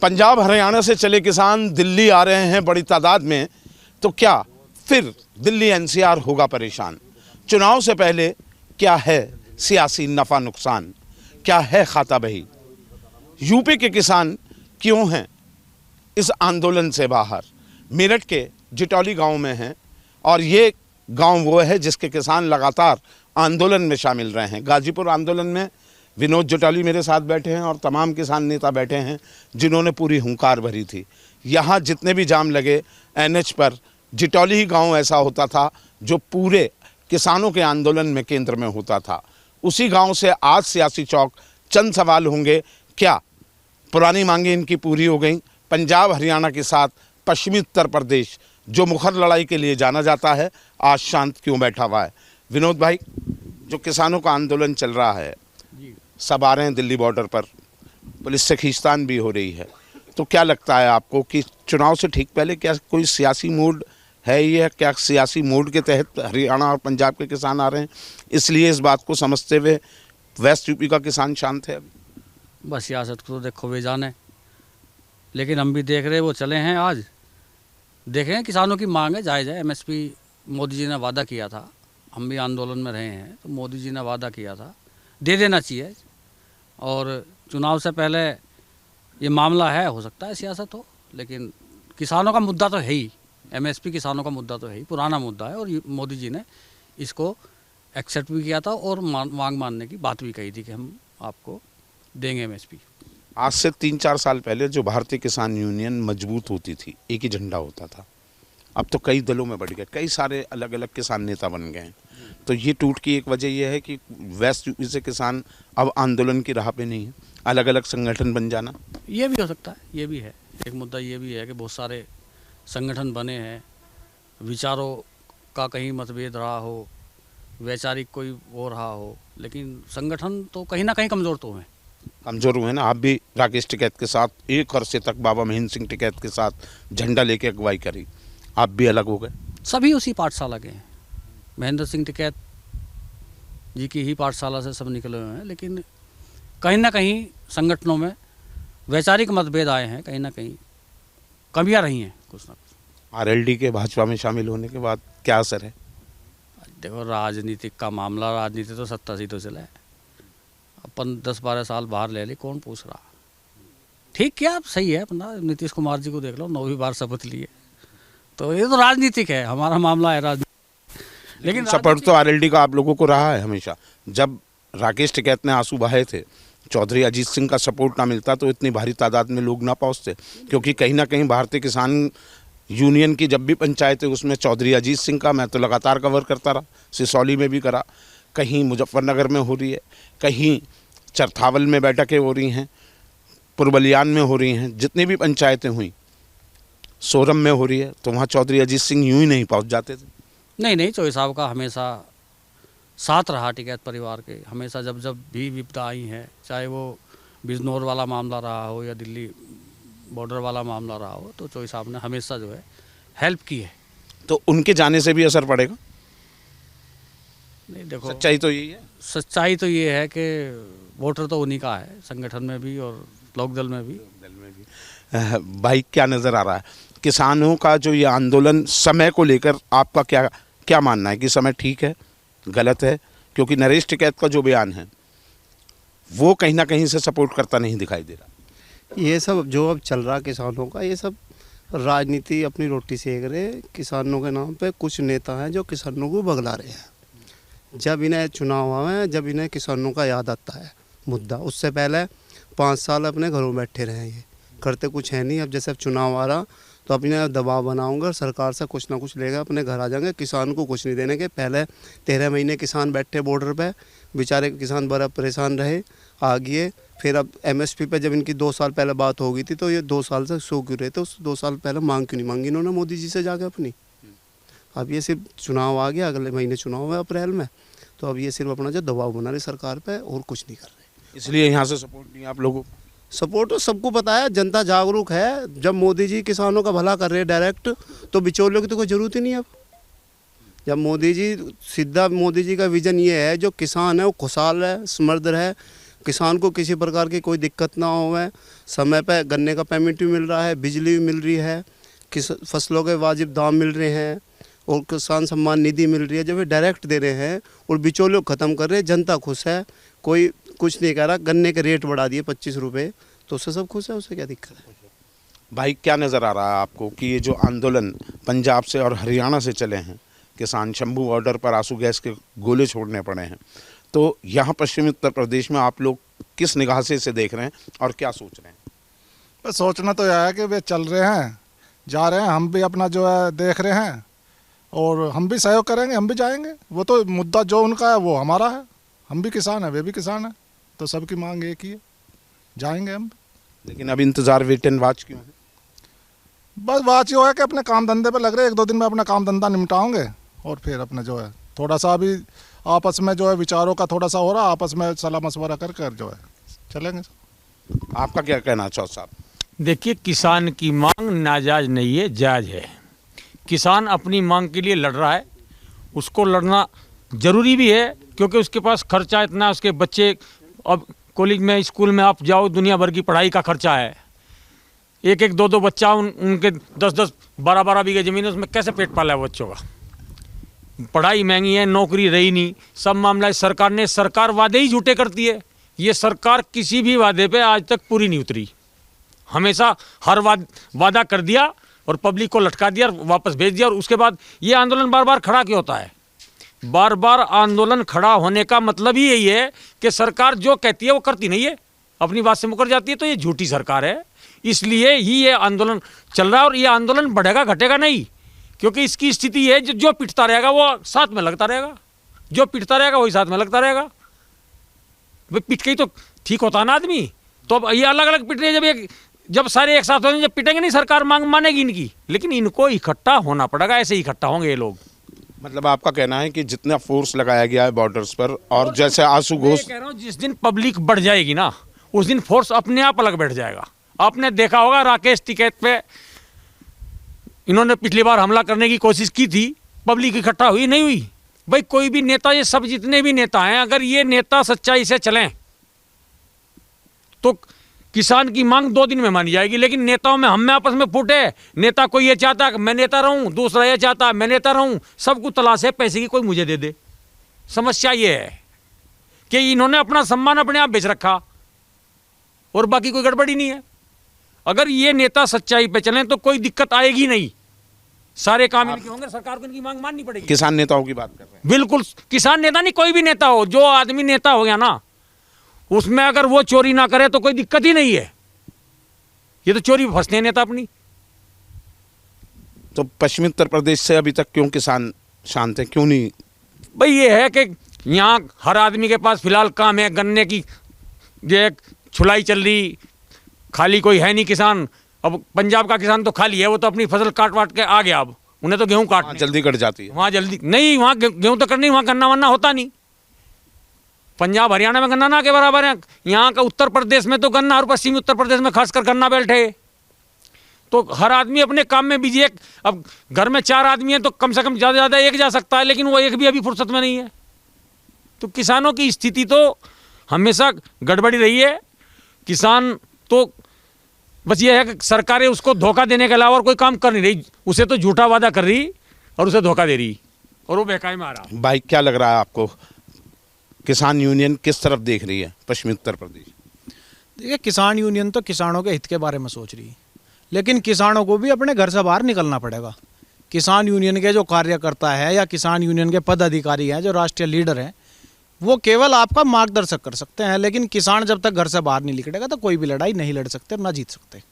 पंजाब हरियाणा से चले किसान दिल्ली आ रहे हैं बड़ी तादाद में, तो क्या फिर दिल्ली एनसीआर होगा परेशान? चुनाव से पहले क्या है सियासी नफ़ा नुकसान, क्या है खाता बही? यूपी के किसान क्यों हैं इस आंदोलन से बाहर? मेरठ के जिटौली गांव में हैं और ये गांव वो है जिसके किसान लगातार आंदोलन में शामिल रहे हैं। गाजीपुर आंदोलन में विनोद जिटौली मेरे साथ बैठे हैं और तमाम किसान नेता बैठे हैं जिन्होंने पूरी हुंकार भरी थी। यहाँ जितने भी जाम लगे एनएच पर, जिटौली ही गांव ऐसा होता था जो पूरे किसानों के आंदोलन में केंद्र में होता था। उसी गांव से आज सियासी चौक। चंद सवाल होंगे, क्या पुरानी मांगें इनकी पूरी हो गई? पंजाब हरियाणा के साथ पश्चिमी उत्तर प्रदेश जो मुखर लड़ाई के लिए जाना जाता है, आज शांत क्यों बैठा हुआ है? विनोद भाई, जो किसानों का आंदोलन चल रहा है, सब आ रहे हैं दिल्ली बॉर्डर पर, पुलिस से खींचतान भी हो रही है, तो क्या लगता है आपको कि चुनाव से ठीक पहले क्या कोई सियासी मूड है? ये क्या सियासी मूड के तहत हरियाणा और पंजाब के किसान आ रहे हैं, इसलिए इस बात को समझते हुए वेस्ट यूपी का किसान शांत है? बस सियासत को तो देखो वे जाने, लेकिन हम भी देख रहे वो चले हैं। आज देखें, किसानों की मांग है, जायज़ है। एमएसपी मोदी जी ने वादा किया था, हम भी आंदोलन में रहे हैं, तो मोदी जी ने वादा किया था, दे देना चाहिए। और चुनाव से पहले ये मामला है, हो सकता है सियासत हो, लेकिन किसानों का मुद्दा तो है ही। एमएसपी किसानों का मुद्दा तो है ही, पुराना मुद्दा है, और मोदी जी ने इसको एक्सेप्ट भी किया था और मांग मानने की बात भी कही थी कि हम आपको देंगे एमएसपी। आज से 3-4 साल पहले जो भारतीय किसान यूनियन मजबूत होती थी, एक ही झंडा होता था, अब तो कई दलों में बढ़ गए, कई सारे अलग अलग किसान नेता बन गए हैं। तो ये टूट की एक वजह यह है कि वेस्ट यूपी से किसान अब आंदोलन की राह पे नहीं है, अलग अलग संगठन बन जाना। ये भी हो सकता है, ये भी है एक मुद्दा। ये भी है कि बहुत सारे संगठन बने हैं, विचारों का कहीं मतभेद रहा हो, वैचारिक कोई वो रहा हो, लेकिन संगठन तो कहीं ना कहीं कमज़ोर तो हैं। कमज़ोर हुए ना। आप भी राकेश टिकैत के साथ एक अरसे तक बाबा महेंद्र सिंह टिकैत के साथ झंडा लेके अगुवाई करी, आप भी अलग हो गए। सभी उसी पाठशाला के हैं, महेंद्र सिंह टिकैत जी की ही पाठशाला से सब निकले हुए हैं, लेकिन कहीं ना कहीं संगठनों में वैचारिक मतभेद आए हैं, कहीं ना कहीं कमियां रही हैं कुछ ना कुछ। आरएलडी के भाजपा में शामिल होने के बाद क्या असर है? देखो, राजनीतिक का मामला, राजनीति तो 70 सीटों से है। अपन 10-12 साल बाहर ले ली, कौन पूछ रहा? ठीक किया, सही है अपना। नीतीश कुमार जी को देख लो, 9वीं बार शपथ लिए, तो ये तो राजनीतिक है, हमारा मामला है राजनीतिक। लेकिन सपोर्ट तो आरएलडी का आप लोगों को रहा है हमेशा। जब राकेश टिकैत ने आंसू बहाए थे, चौधरी अजीत सिंह का सपोर्ट ना मिलता तो इतनी भारी तादाद में लोग ना पहुंचते, क्योंकि कहीं ना कहीं भारतीय किसान यूनियन की जब भी पंचायत है उसमें चौधरी अजीत सिंह का मैं तो लगातार कवर करता रहा। सिसौली में भी करा, कहीं मुजफ्फरनगर में हो रही है, कहीं चरथावल में बैठकें हो रही हैं, पुरबलियान में हो रही हैं, जितनी भी पंचायतें हुई, सोरम में हो रही है, तो वहाँ चौधरी अजीत सिंह यूं ही नहीं पहुँच जाते थे। नहीं, चौधरी साहब का हमेशा साथ रहा टिकैत परिवार के। हमेशा जब जब भी विपदा आई है, चाहे वो बिजनौर वाला मामला रहा हो या दिल्ली बॉर्डर वाला मामला रहा हो, तो चौधरी साहब ने हमेशा जो है हेल्प की है। तो उनके जाने से भी असर पड़ेगा? नहीं, देखो, सच्चाई तो यही है। सच्चाई तो ये है कि वोटर तो उन्हीं का है, संगठन में भी और लोकदल में भी। भाई, क्या नज़र आ रहा है किसानों का जो ये आंदोलन, समय को लेकर आपका क्या मानना है कि समय ठीक है, गलत है? क्योंकि नरेश टिकैत का जो बयान है वो कहीं ना कहीं से सपोर्ट करता नहीं दिखाई दे रहा। ये सब जो अब चल रहा किसानों का, ये सब राजनीति अपनी रोटी सेक रहे। किसानों के नाम पे कुछ नेता हैं जो किसानों को बगला रहे हैं। जब इन्हें चुनाव आवे हैं, जब इन्हें किसानों का याद आता है मुद्दा, उससे पहले 5 साल अपने घरों में बैठे रहे, ये करते कुछ है नहीं। अब जैसे चुनाव आ रहा तो अपने दबाव बनाऊंगा, सरकार से कुछ ना कुछ लेगा, अपने घर आ जाएंगे, किसान को कुछ नहीं देने के। पहले 13 महीने किसान बैठे बॉर्डर पे, बेचारे किसान बड़ा परेशान रहे, आ गए। फिर अब एमएसपी पे जब इनकी 2 साल पहले बात हो गई थी, तो ये 2 साल से सो क्यों रहे थे? उस 2 साल पहले मांग क्यों नहीं मांगी इन्होंने मोदी जी से जाके अपनी? अब ये सिर्फ चुनाव आ गया, अगले महीने चुनाव है अप्रैल में, तो अब ये सिर्फ अपना जो दबाव बना रहे सरकार पे, और कुछ नहीं कर रहे। इसलिए यहाँ से सपोर्ट नहीं आप लोगों को? सपोर्ट तो सबको पता है, जनता जागरूक है। जब मोदी जी किसानों का भला कर रहे हैं डायरेक्ट, तो बिचौलियों की तो कोई ज़रूरत ही नहीं। अब जब मोदी जी सीधा, मोदी जी का विजन ये है, जो किसान है वो खुशहाल है, समृद्ध है, किसान को किसी प्रकार की कोई दिक्कत ना हो, समय पर गन्ने का पेमेंट भी मिल रहा है, बिजली भी मिल रही है, फसलों के वाजिब दाम मिल रहे हैं और किसान सम्मान निधि मिल रही है, जब ये डायरेक्ट दे रहे हैं और बिचौलियों को ख़त्म कर रहे हैं। जनता खुश है, कोई कुछ नहीं कह रहा। गन्ने के रेट बढ़ा दिए 25 रुपये, तो उससे सब खुश है, उससे क्या दिक्कत है। भाई क्या नज़र आ रहा है आपको कि ये जो आंदोलन पंजाब से और हरियाणा से चले हैं, किसान शंभू बॉर्डर पर आंसू गैस के गोले छोड़ने पड़े हैं, तो यहाँ पश्चिमी उत्तर प्रदेश में आप लोग किस निगाह से इसे देख रहे हैं और क्या सोच रहे हैं? बस सोचना तो यह है कि वे चल रहे हैं, जा रहे हैं, हम भी अपना जो है देख रहे हैं और हम भी सहयोग करेंगे, हम भी जाएंगे। वो तो मुद्दा जो उनका है वो हमारा है, हम भी किसान हैं, वे भी किसान हैं, तो सबकी मांग एक ही है, जाएंगे हम। लेकिन अब इंतज़ार वेट एंड वॉच क्यों है? बस बात ये है कि अपने काम धंधे पे लग रहे, 1-2 दिन में अपना काम धंधा निपटाओगे और फिर अपने जो है थोड़ा सा अभी आपस में जो है विचारों का थोड़ा सा हो रहा, आपस में सलाह मशवरा कर जो है चलेंगे। आपका क्या कहना है चौधरी साहब? देखिए, किसान की मांग नाजायज नहीं है, जायज़ है। किसान अपनी मांग के लिए लड़ रहा है, उसको लड़ना ज़रूरी भी है क्योंकि उसके पास खर्चा इतना, उसके बच्चे अब कॉलेज में स्कूल में आप जाओ, दुनिया भर की पढ़ाई का खर्चा है। एक 2 बच्चा उनके 10-10, 12-12 बीघे ज़मीन है, उसमें कैसे पेट पाला है बच्चों का। पढ़ाई महंगी है, नौकरी रही नहीं, सब मामला है। सरकार वादे ही झूठे करती है। ये सरकार किसी भी वादे पे आज तक पूरी नहीं उतरी, हमेशा हर वादा कर दिया और पब्लिक को लटका दिया और वापस भेज दिया। और उसके बाद ये आंदोलन बार बार खड़ा क्यों होता है? बार बार आंदोलन खड़ा होने का मतलब ही यही है कि सरकार जो कहती है वो करती नहीं है, अपनी बात से मुकर जाती है, तो ये झूठी सरकार है। इसलिए ही ये आंदोलन चल रहा है और ये आंदोलन बढ़ेगा घटेगा नहीं, क्योंकि इसकी स्थिति है जो पिटता रहेगा वो साथ में लगता रहेगा, जो पिटता रहेगा वही साथ में लगता रहेगा। भाई पिट के ही तो ठीक होता है ना आदमी। तो अब ये अलग अलग पिट रहे हैं, जब सारे एक साथ होंगे, जब पिटेंगे नहीं सरकार मानेगी इनकी, लेकिन इनको इकट्ठा होना पड़ेगा, ऐसे इकट्ठा होंगे ये लोग। मतलब आपका कहना है कि जितना फोर्स लगाया गया है बॉर्डर्स पर और जैसे आंसू घोष, कह रहा हूँ जिस दिन पब्लिक बढ़ जाएगी ना, उस दिन फोर्स अपने आप अलग बैठ जाएगा। आपने देखा होगा राकेश टिकैत पे इन्होंने पिछली बार हमला करने की कोशिश की थी, पब्लिक इकट्ठा हुई नहीं हुई? भाई कोई भी नेता, ये सब जितने भी नेता हैं, अगर ये नेता सच्चाई से चलें तो किसान की मांग 2 दिन में मानी जाएगी। लेकिन नेताओं में हम में आपस में फूटे, नेता कोई ये चाहता है मैं नेता रहूं, दूसरा ये चाहता है मैं नेता रहूं, सबको तलाश है पैसे की, कोई मुझे दे दे। समस्या ये है कि इन्होंने अपना सम्मान अपने आप बेच रखा और बाकी कोई गड़बड़ी नहीं है। अगर ये नेता सच्चाई पे चलें तो कोई दिक्कत आएगी नहीं, सारे काम इनके होंगे, सरकार को इनकी मांग माननी पड़ेगी। किसान नेताओं की बात कर रहे हैं? बिल्कुल, किसान नेता नहीं, कोई भी नेता हो, जो आदमी नेता हो गया ना, उसमें अगर वो चोरी ना करे तो कोई दिक्कत ही नहीं है। ये तो चोरी फंसते हैं नेता अपनी। तो पश्चिमी उत्तर प्रदेश से अभी तक क्यों किसान शांत है, क्यों नहीं? भाई ये है कि यहाँ हर आदमी के पास फिलहाल काम है, गन्ने की ये छुलाई चल रही, खाली कोई है नहीं किसान। अब पंजाब का किसान तो खाली है, वो तो अपनी फसल काट वाट के आ गया, अब उन्हें तो गेहूँ काटनी जल्दी कट जाती है। वहाँ जल्दी नहीं, वहाँ गेहूँ तो करनी, वहाँ गन्ना वन्ना होता नहीं। पंजाब हरियाणा में गन्ना ना के बराबर है। यहाँ का उत्तर प्रदेश में तो गन्ना, और पश्चिमी उत्तर प्रदेश में खासकर गन्ना बेल्ट है। तो हर आदमी अपने काम में बिजी है। अब घर में 4 आदमी हैं तो कम से कम ज़्यादा ज़्यादा एक जा सकता है, लेकिन वो एक भी अभी फुर्सत में नहीं है। तो किसानों की स्थिति तो हमेशा गड़बड़ी रही है। किसान तो बस ये है कि सरकारें उसको धोखा देने के अलावा और कोई काम कर नहीं रही, उसे तो झूठा वादा कर रही और उसे धोखा दे रही और वो बेकाय में आ रहा। भाई क्या लग रहा है आपको, किसान यूनियन किस तरफ देख रही है पश्चिमी उत्तर प्रदेश? देखिए, किसान यूनियन तो किसानों के हित के बारे में सोच रही है, लेकिन किसानों को भी अपने घर से बाहर निकलना पड़ेगा। किसान यूनियन के जो कार्यकर्ता है या किसान यूनियन के पदाधिकारी हैं, जो राष्ट्रीय लीडर हैं, वो केवल आपका मार्गदर्शक कर सकते हैं, लेकिन किसान जब तक घर से बाहर नहीं निकलेगा तो कोई भी लड़ाई नहीं लड़ सकते, ना जीत सकते।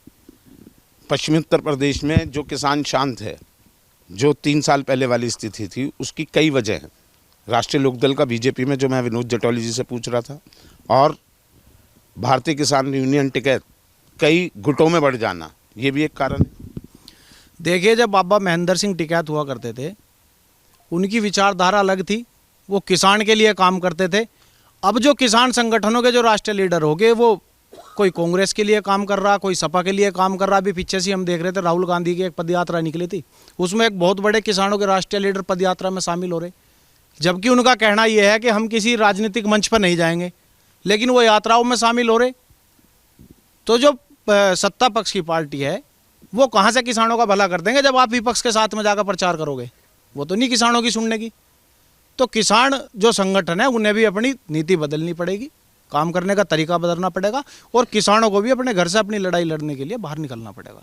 पश्चिमी उत्तर प्रदेश में जो किसान शांत है, जो 3 साल पहले वाली स्थिति थी, उसकी कई वजह हैं। राष्ट्रीय लोकदल का बीजेपी में, जो मैं विनोद जटौली जी से पूछ रहा था, और भारतीय किसान यूनियन टिकैत कई गुटों में बढ़ जाना, ये भी एक कारण है। देखिए, जब बाबा महेंद्र सिंह टिकैत हुआ करते थे, उनकी विचारधारा अलग थी, वो किसान के लिए काम करते थे। अब जो किसान संगठनों के जो राष्ट्रीय लीडर हो गए, वो कोई कांग्रेस के लिए काम कर रहा, कोई सपा के लिए काम कर रहा। अभी पीछे से हम देख रहे थे, राहुल गांधी की एक पदयात्रा निकली थी, उसमें एक बहुत बड़े किसानों के राष्ट्रीय लीडर पदयात्रा में शामिल हो रहे, जबकि उनका कहना यह है कि हम किसी राजनीतिक मंच पर नहीं जाएंगे, लेकिन वो यात्राओं में शामिल हो रहे। तो जो सत्ता पक्ष की पार्टी है वो कहाँ से किसानों का भला कर देंगे जब आप विपक्ष के साथ में जाकर प्रचार करोगे? वो तो नहीं किसानों की सुनने की। तो किसान जो संगठन है उन्हें भी अपनी नीति बदलनी पड़ेगी, काम करने का तरीका बदलना पड़ेगा और किसानों को भी अपने घर से अपनी लड़ाई लड़ने के लिए बाहर निकलना पड़ेगा।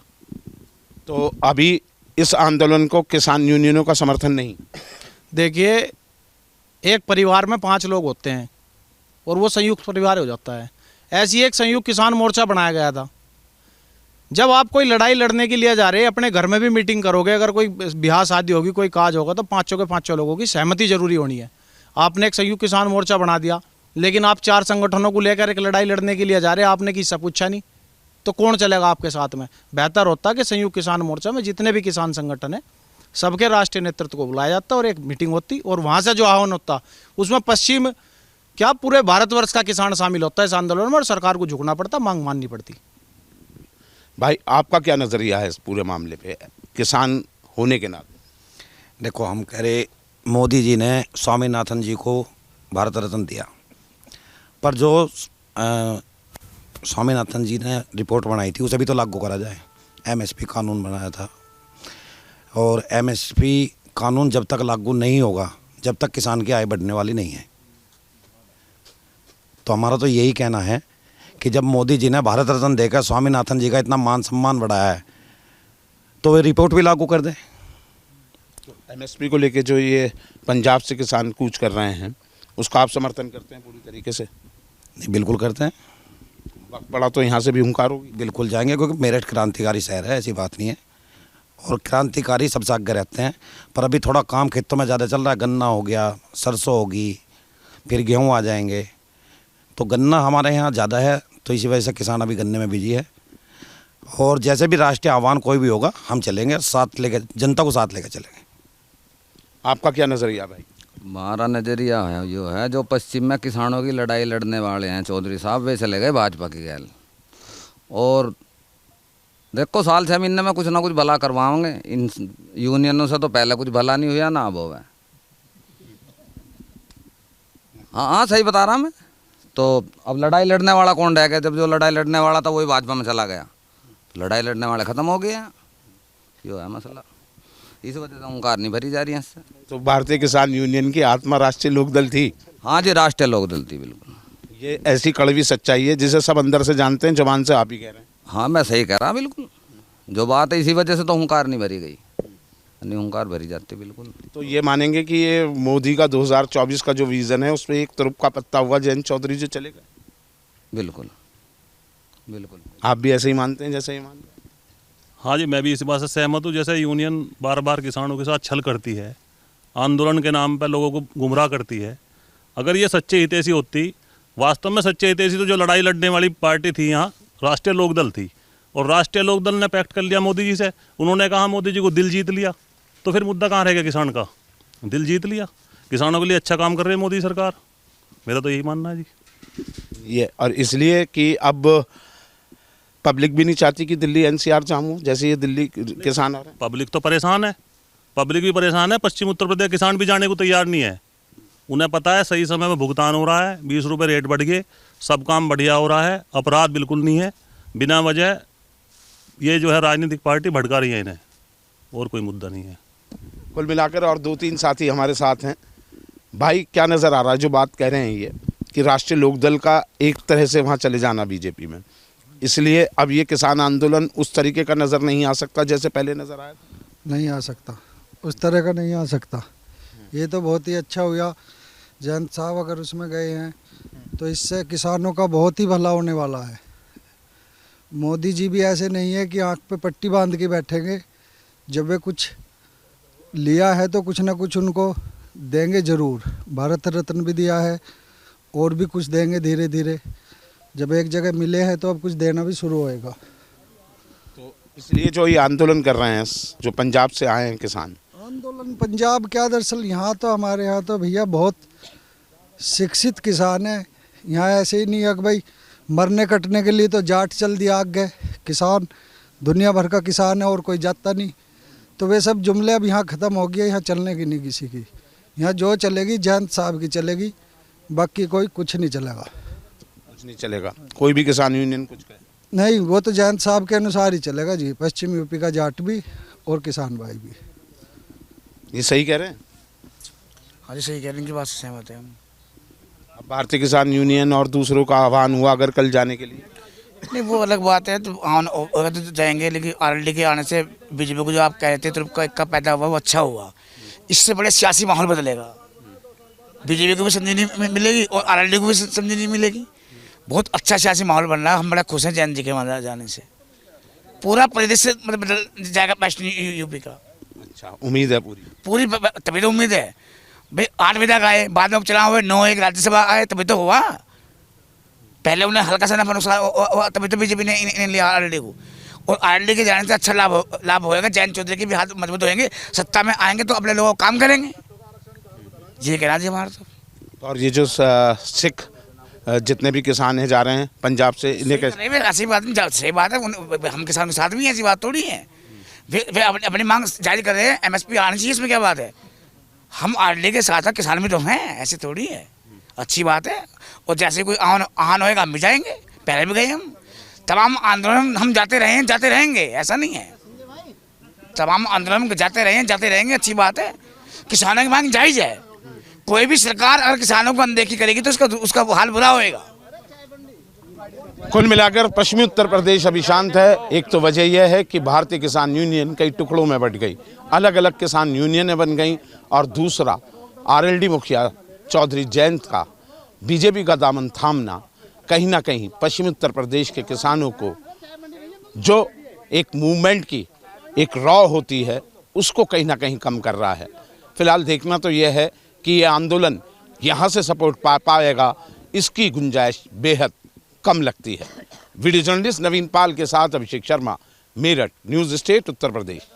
तो अभी इस आंदोलन को किसान यूनियनों का समर्थन नहीं? देखिए, एक परिवार में 5 लोग होते हैं और वो संयुक्त परिवार हो जाता है। ऐसी एक संयुक्त किसान मोर्चा बनाया गया था। जब आप कोई लड़ाई लड़ने के लिए जा रहे हैं, अपने घर में भी मीटिंग करोगे, अगर कोई ब्याह शादी होगी, कोई काज होगा, तो 5 के 5 लोगों की सहमति जरूरी होनी है। आपने एक संयुक्त किसान मोर्चा बना दिया, लेकिन आप 4 संगठनों को लेकर एक लड़ाई लड़ने के लिए जा रहे हैं, आपने किससे पूछा नहीं, तो कौन चलेगा आपके साथ में? बेहतर होता कि संयुक्त किसान मोर्चा में जितने भी किसान संगठन है सबके राष्ट्रीय नेतृत्व को बुलाया जाता और एक मीटिंग होती और वहाँ से जो आह्वान होता उसमें पश्चिम क्या पूरे भारतवर्ष का किसान शामिल होता है इस आंदोलन में और सरकार को झुकना पड़ता, मांग माननी पड़ती। भाई, आपका क्या नज़रिया है इस पूरे मामले पे किसान होने के नाते? देखो, हम कह रहे मोदी जी ने स्वामीनाथन जी को भारत रत्न दिया, पर जो स्वामीनाथन जी ने रिपोर्ट बनाई थी उसे भी तो लागू करा जाए। एमएसपी कानून बनाया था और एमएसपी कानून जब तक लागू नहीं होगा, जब तक किसान की आय बढ़ने वाली नहीं है। तो हमारा तो यही कहना है कि जब मोदी जी ने भारत रत्न देकर स्वामीनाथन जी का इतना मान सम्मान बढ़ाया है तो वे रिपोर्ट भी लागू कर दें। एमएसपी को लेके जो ये पंजाब से किसान कूच कर रहे हैं उसका आप समर्थन करते हैं पूरी तरीके से? नहीं, बिल्कुल करते हैं। वक्त पड़ा तो यहाँ से भी हुंकार होगी? बिल्कुल जाएंगे, क्योंकि मेरठ क्रांतिकारी शहर है, ऐसी बात नहीं है। और क्रांतिकारी सबसे आगे रहते हैं, पर अभी थोड़ा काम खेतों में ज़्यादा चल रहा है। गन्ना हो गया, सरसों होगी, फिर गेहूँ आ जाएंगे। तो गन्ना हमारे यहाँ ज़्यादा है, तो इसी वजह से किसान अभी गन्ने में बिजी है। और जैसे भी राष्ट्रीय आह्वान कोई भी होगा हम चलेंगे, साथ लेके जनता को साथ लेकर चलेंगे। आपका क्या नज़रिया भाई? हमारा नज़रिया है जो है, जो पश्चिम में किसानों की लड़ाई लड़ने वाले हैं चौधरी साहब, वे चले गए भाजपा की गैल। और देखो, साल 6 महीने में कुछ ना कुछ भला करवाओगे। इन यूनियनों से तो पहले कुछ भला नहीं हुआ ना अब हुआ है। हाँ, सही बता रहा मैं। तो अब लड़ाई लड़ने वाला कौन रह गया? जब जो लड़ाई लड़ने वाला था वही भाजपा में चला गया, तो लड़ाई लड़ने वाले ख़त्म हो गए हैं। यो है मसला, इस वजह से हुंकार नहीं भरी जा रही है इससे। तो भारतीय किसान यूनियन की आत्मा राष्ट्रीय लोकदल थी? हाँ जी, राष्ट्रीय लोकदल थी, बिल्कुल। ये ऐसी कड़वी सच्चाई है जिसे सब अंदर से जानते हैं, जुबान से आप ही कह रहे हैं। हाँ, मैं सही कह रहा, बिल्कुल जो बात है, इसी वजह से तो हुंकार नहीं भरी गई, नहीं हुंकार भरी जाती बिल्कुल। तो ये मानेंगे कि ये मोदी का 2024 का जो विजन है उसमें एक तुरुप का पत्ता हुआ जयंत चौधरी जो चलेगा? बिल्कुल बिल्कुल। आप भी ऐसे ही मानते हैं जैसे ही मानते हैं? हाँ जी, मैं भी इस बात से सहमत हूँ। जैसे यूनियन बार बार किसानों के साथ छल करती है, आंदोलन के नाम पर लोगों को गुमराह करती है। अगर ये सच्चे हितैषी होती, वास्तव में सच्चे हितैषी, तो जो लड़ाई लड़ने वाली पार्टी थी यहाँ राष्ट्रीय लोकदल थी, और राष्ट्रीय लोकदल ने पैक्ट कर लिया मोदी जी से। उन्होंने कहा मोदी जी को दिल जीत लिया, तो फिर मुद्दा कहाँ रह गया किसान का? दिल जीत लिया, किसानों के लिए अच्छा काम कर रही है मोदी सरकार। मेरा तो यही मानना है जी। ये और इसलिए कि अब पब्लिक भी नहीं चाहती कि दिल्ली एनसीआर जाम हो, जैसे ये दिल्ली किसान आ रहे हैं। पब्लिक तो परेशान है, पब्लिक भी परेशान है। पश्चिम उत्तर प्रदेश किसान भी जाने को तैयार नहीं है। उन्हें पता है सही समय में भुगतान हो रहा है, 20 रुपये रेट बढ़ गए, सब काम बढ़िया हो रहा है, अपराध बिल्कुल नहीं है। बिना वजह ये जो है राजनीतिक पार्टी भड़का रही है इन्हें, और कोई मुद्दा नहीं है। कुल मिलाकर और 2-3 साथी हमारे साथ हैं। भाई, क्या नज़र आ रहा है जो बात कह रहे हैं ये कि राष्ट्रीय लोकदल का एक तरह से वहाँ चले जाना बीजेपी में, इसलिए अब ये किसान आंदोलन उस तरीके का नज़र नहीं आ सकता जैसे पहले नज़र आया था? नहीं आ सकता, उस तरह का नहीं आ सकता। ये तो बहुत ही अच्छा हुआ, जयंत साहब अगर उसमें गए हैं तो इससे किसानों का बहुत ही भला होने वाला है। मोदी जी भी ऐसे नहीं है कि आंख पे पट्टी बांध के बैठेंगे। जब वे कुछ लिया है तो कुछ ना कुछ उनको देंगे ज़रूर। भारत रत्न भी दिया है और भी कुछ देंगे धीरे धीरे। जब एक जगह मिले हैं तो अब कुछ देना भी शुरू होएगा। तो इसलिए जो ये आंदोलन कर रहे हैं, जो पंजाब से आए हैं किसान, आंदोलन पंजाब क्या, दरअसल यहाँ तो हमारे यहाँ तो भैया बहुत शिक्षित किसान है। यहाँ ऐसे ही नहीं है कि भाई मरने कटने के लिए तो जाट चल दिया आगे। किसान दुनिया भर का किसान है और कोई जाता नहीं। तो वे सब जुमले अब यहाँ ख़त्म हो गए, यहाँ चलने की नहीं किसी की। यहाँ जो चलेगी जयंत साहब की चलेगी, बाकी कोई कुछ नहीं चलेगा। कुछ नहीं चलेगा, कोई भी किसान यूनियन कुछ कहे? नहीं, वो तो जयंत साहब के अनुसार ही चलेगा जी, पश्चिम यूपी का जाट भी और किसान भाई भी। ये सही कह रहे हैं? हाँ जी, सही कह रहे हैं, इनकी बात से सहमत है हम। अब भारतीय किसान यूनियन और दूसरों का आह्वान हुआ अगर कल जाने के लिए? नहीं, वो अलग बात है, तो अगर तो जाएंगे, लेकिन आरएलडी के आने से बीजेपी को जो आप कह रहे थे तो का पैदा हुआ वो अच्छा हुआ। इससे बड़े सियासी माहौल बदलेगा, बीजेपी को भी समझनी मिलेगी और आरएलडी को भी समझनी मिलेगी। बहुत अच्छा सियासी माहौल बन रहा है, हम बड़ा खुश हैं जयंत जी के वहाँ जाने से। पूरा परिदृश्य मतलब बदल जाएगा पश्चिम यूपी का। अच्छा, उम्मीद है पूरी? तभी तो उम्मीद है भाई। 8 विधायक आए, बाद में उपचुनाव हुए, 9 एक राज्यसभा आए, तभी तो हुआ। पहले उन्हें हल्का सा नफा नुकसान, तभी तो बीजेपी ने इन्हें लिया आरएलडी को। और आरएलडी के जाने से अच्छा लाभ होएगा, जयंत चौधरी के भी हाथ मजबूत होंगे, सत्ता में आएंगे तो अपने लोगों को काम करेंगे। ये कहना जी हमारा तो। और ये जो सिख जितने भी किसान हैं जा रहे हैं पंजाब से, इन्हें कैसे? नहीं, ऐसी बात नहीं, सही बात है, हम किसानों के साथ भी हैं, ऐसी बात थोड़ी है। वे अपनी मांग जारी कर रहे हैं, एमएसपी आनी चाहिए, इसमें क्या बात है? हम आरएलडी के साथ किसान भी तो हैं, ऐसे थोड़ी है, अच्छी बात है। और जैसे कोई आह्वान होएगा हम भी जाएंगे, पहले भी गए हम। तमाम आंदोलन हम जाते रहे हैं, जाते रहेंगे, ऐसा नहीं है। तमाम आंदोलन जाते रहेंगे, अच्छी बात है। किसानों की मांग जायज़ है। कोई भी सरकार अगर किसानों को अनदेखी करेगी तो उसका हाल बुरा होएगा। कुल मिलाकर पश्चिमी उत्तर प्रदेश अभी शांत है। एक तो वजह यह है कि भारतीय किसान यूनियन कई टुकड़ों में बंट गई, अलग अलग किसान यूनियनें बन गईं, और दूसरा आरएलडी मुखिया चौधरी जयंत का बीजेपी का दामन थामना कहीं ना कहीं पश्चिमी उत्तर प्रदेश के किसानों को जो एक मूवमेंट की एक रॉ होती है उसको कहीं ना कहीं कम कर रहा है। फिलहाल देखना तो यह है कि ये आंदोलन यहाँ से सपोर्ट पाएगा, इसकी गुंजाइश बेहद कम लगती है। वीडियो जर्नलिस्ट नवीन पाल के साथ अभिषेक शर्मा, मेरठ, न्यूज़ स्टेट, उत्तर प्रदेश।